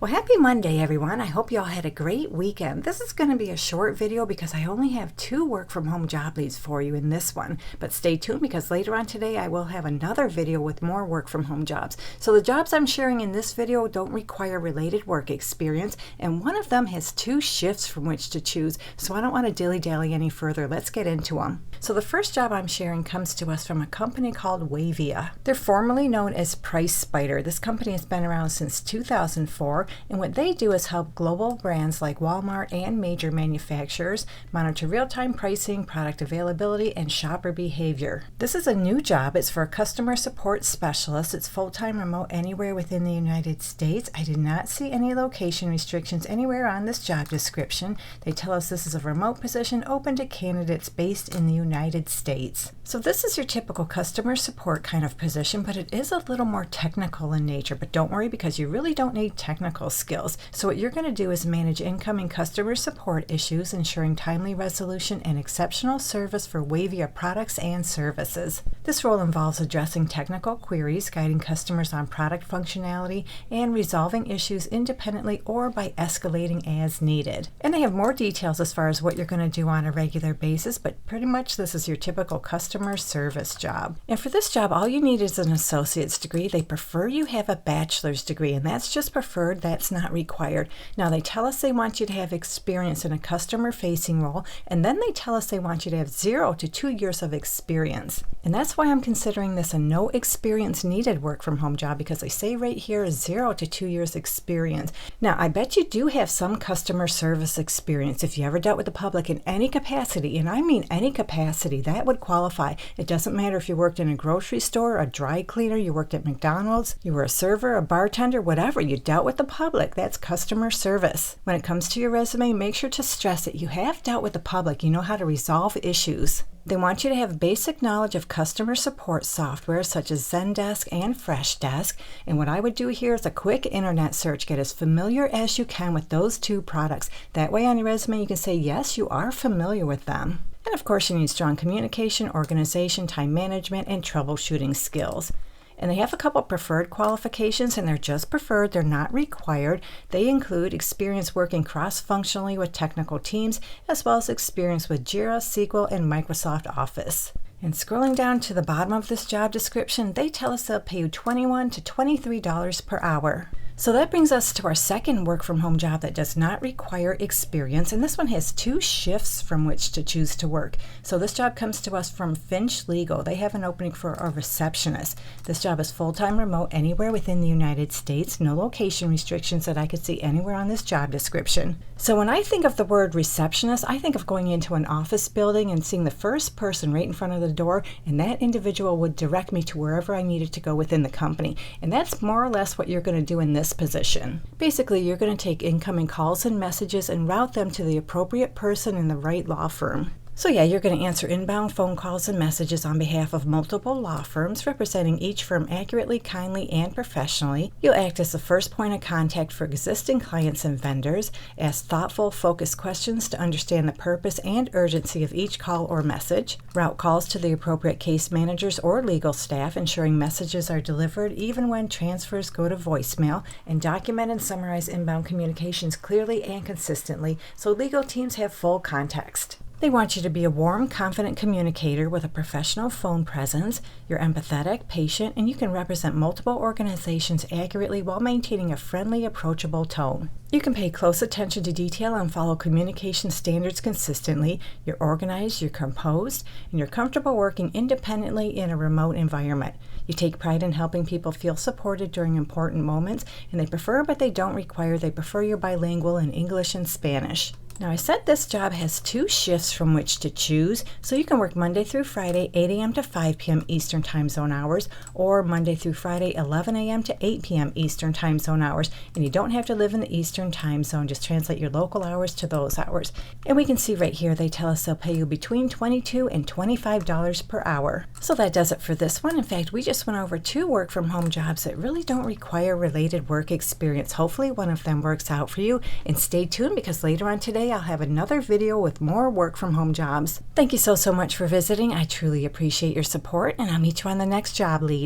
Well, happy Monday, everyone. I hope you all had a great weekend. This is going to be a short video because I only have 2 work-from-home job leads for you in this one. But stay tuned because later on today I will have another video with more work-from-home jobs. So the jobs I'm sharing in this video don't require related work experience, and one of them has 2 shifts from which to choose. So I don't want to dilly-dally any further. Let's get into them. So the first job I'm sharing comes to us from a company called Wavia. They're formerly known as Price Spider. This company has been around since 2004. And what they do is help global brands like Walmart and major manufacturers monitor real-time pricing, product availability, and shopper behavior. This is a new job. It's for a customer support specialist. It's full-time remote anywhere within the United States. I did not see any location restrictions anywhere on this job description. They tell us this is a remote position open to candidates based in the United States. So this is your typical customer support kind of position, but it is a little more technical in nature. But don't worry, because you really don't need technical skills. So what you're going to do is manage incoming customer support issues, ensuring timely resolution and exceptional service for Wavia products and services. This role involves addressing technical queries, guiding customers on product functionality, and resolving issues independently or by escalating as needed. And they have more details as far as what you're going to do on a regular basis, but pretty much this is your typical customer service job. And for this job, all you need is an associate's degree. They prefer you have a bachelor's degree, and that's just preferred. That's not required. Now they tell us they want you to have experience in a customer-facing role, and then they tell us they want you to have 0 to 2 years of experience. And that's why I'm considering this a no experience needed work-from-home job, because they say right here 0 to 2 years experience. Now I bet you do have some customer service experience. If you ever dealt with the public in any capacity, and I mean any capacity, that would qualify. It doesn't matter if you worked in a grocery store, a dry cleaner, you worked at McDonald's, you were a server, a bartender, whatever, you dealt with the public. That's customer service. When it comes to your resume, make sure to stress that you have dealt with the public. You know how to resolve issues. They want you to have basic knowledge of customer support software such as Zendesk and Freshdesk. And what I would do here is a quick internet search. Get as familiar as you can with those 2 products. That way on your resume you can say, yes, you are familiar with them. And of course you need strong communication, organization, time management, and troubleshooting skills. And they have a couple preferred qualifications, and they're just preferred, they're not required. They include experience working cross-functionally with technical teams, as well as experience with Jira, SQL, and Microsoft Office. And scrolling down to the bottom of this job description, they tell us they'll pay you $21 to $23 per hour. So that brings us to our second work-from-home job that does not require experience, and this one has 2 shifts from which to choose to work. So this job comes to us from Finch Legal. They have an opening for a receptionist. This job is full-time remote anywhere within the United States. No location restrictions that I could see anywhere on this job description. So when I think of the word receptionist, I think of going into an office building and seeing the first person right in front of the door, and that individual would direct me to wherever I needed to go within the company. And that's more or less what you're going to do in this position. Basically, you're going to take incoming calls and messages and route them to the appropriate person in the right law firm. So yeah, you're going to answer inbound phone calls and messages on behalf of multiple law firms, representing each firm accurately, kindly, and professionally. You'll act as the first point of contact for existing clients and vendors, ask thoughtful, focused questions to understand the purpose and urgency of each call or message, route calls to the appropriate case managers or legal staff, ensuring messages are delivered even when transfers go to voicemail, and document and summarize inbound communications clearly and consistently so legal teams have full context. They want you to be a warm, confident communicator with a professional phone presence. You're empathetic, patient, and you can represent multiple organizations accurately while maintaining a friendly, approachable tone. You can pay close attention to detail and follow communication standards consistently. You're organized, you're composed, and you're comfortable working independently in a remote environment. You take pride in helping people feel supported during important moments, and they prefer, but they don't require, they prefer you're bilingual in English and Spanish. Now I said this job has 2 shifts from which to choose, so you can work Monday through Friday 8 a.m. to 5 p.m. Eastern Time Zone hours, or Monday through Friday 11 a.m. to 8 p.m. Eastern Time Zone hours, and you don't have to live in the Eastern Time Zone, just translate your local hours to those hours. And we can see right here they tell us they'll pay you between $22 and $25 per hour. So that does it for this one. In fact, we just went over 2 work-from-home jobs that really don't require related work experience. Hopefully one of them works out for you, and stay tuned because later on today I'll have another video with more work-from-home jobs. Thank you so much for visiting. I truly appreciate your support, and I'll meet you on the next job lead.